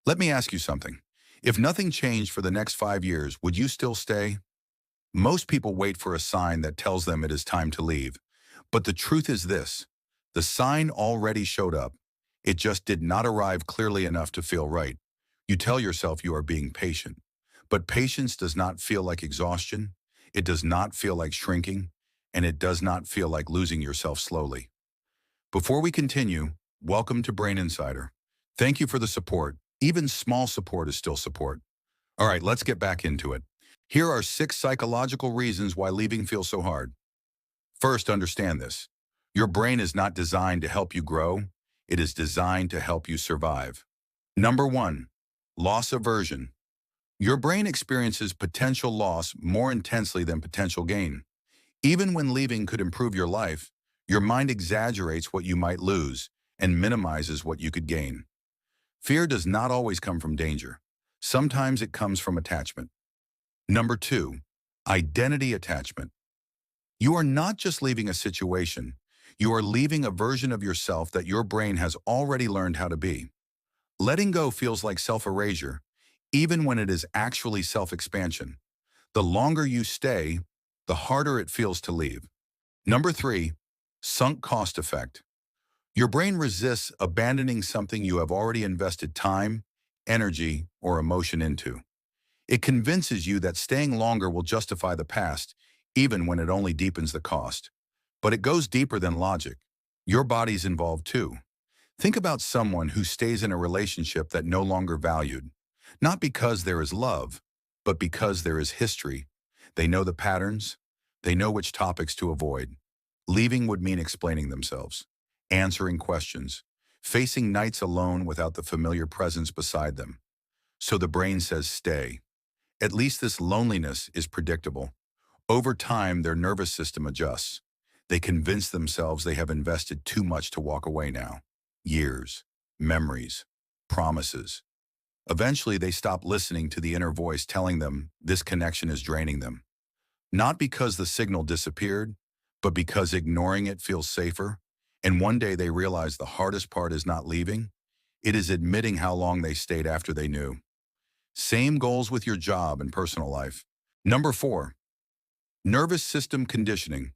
Let me ask you something. If nothing changed for the next 5 years, would you still stay? Most people wait for a sign that tells them it is time to leave. But the truth is this: the sign already showed up. It just did not arrive clearly enough to feel right. You tell yourself you are being patient. But patience does not feel like exhaustion. It does not feel like shrinking. And it does not feel like losing yourself slowly. Before we continue, welcome to Brain Insider. Thank you for the support. Even small support is still support. All right, let's get back into it. Here are 6 psychological reasons why leaving feels so hard. First, understand this. Your brain is not designed to help you grow. It is designed to help you survive. Number 1, loss aversion. Your brain experiences potential loss more intensely than potential gain. Even when leaving could improve your life, your mind exaggerates what you might lose and minimizes what you could gain. Fear does not always come from danger. Sometimes it comes from attachment. Number 2, identity attachment. You are not just leaving a situation. You are leaving a version of yourself that your brain has already learned how to be. Letting go feels like self-erasure, even when it is actually self-expansion. The longer you stay, the harder it feels to leave. Number 3, sunk cost effect. Your brain resists abandoning something you have already invested time, energy, or emotion into. It convinces you that staying longer will justify the past, even when it only deepens the cost. But it goes deeper than logic. Your body's involved too. Think about someone who stays in a relationship that no longer valued, not because there is love, but because there is history. They know the patterns. They know which topics to avoid. Leaving would mean explaining themselves, answering questions, facing nights alone without the familiar presence beside them. So the brain says stay. At least this loneliness is predictable. Over time, their nervous system adjusts. They convince themselves they have invested too much to walk away now. Years, memories, promises. Eventually, they stop listening to the inner voice telling them this connection is draining them. Not because the signal disappeared, but because ignoring it feels safer. And one day they realize the hardest part is not leaving. It is admitting how long they stayed after they knew. Same goals with your job and personal life. Number 4, nervous system conditioning.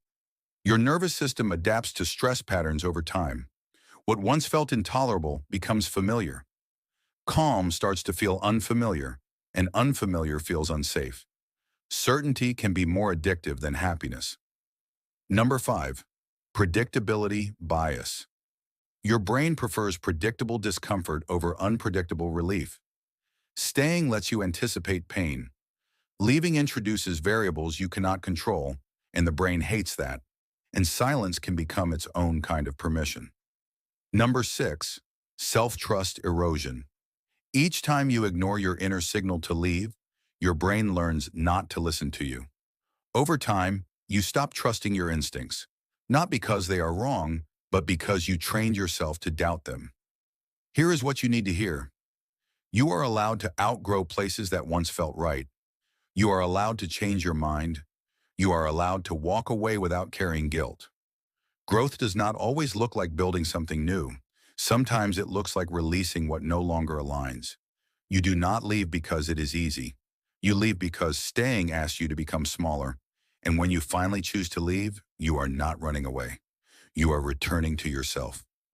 Your nervous system adapts to stress patterns over time. What once felt intolerable becomes familiar. Calm starts to feel unfamiliar, and unfamiliar feels unsafe. Certainty can be more addictive than happiness. Number 5, predictability bias. Your brain prefers predictable discomfort over unpredictable relief. Staying lets you anticipate pain. Leaving introduces variables you cannot control, and the brain hates that. And silence can become its own kind of permission. Number 6, self-trust erosion. Each time you ignore your inner signal to leave, your brain learns not to listen to you. Over time, you stop trusting your instincts, not because they are wrong, but because you trained yourself to doubt them. Here is what you need to hear. You are allowed to outgrow places that once felt right. You are allowed to change your mind. You are allowed to walk away without carrying guilt. Growth does not always look like building something new. Sometimes it looks like releasing what no longer aligns. You do not leave because it is easy. You leave because staying asks you to become smaller. And when you finally choose to leave, you are not running away. You are returning to yourself.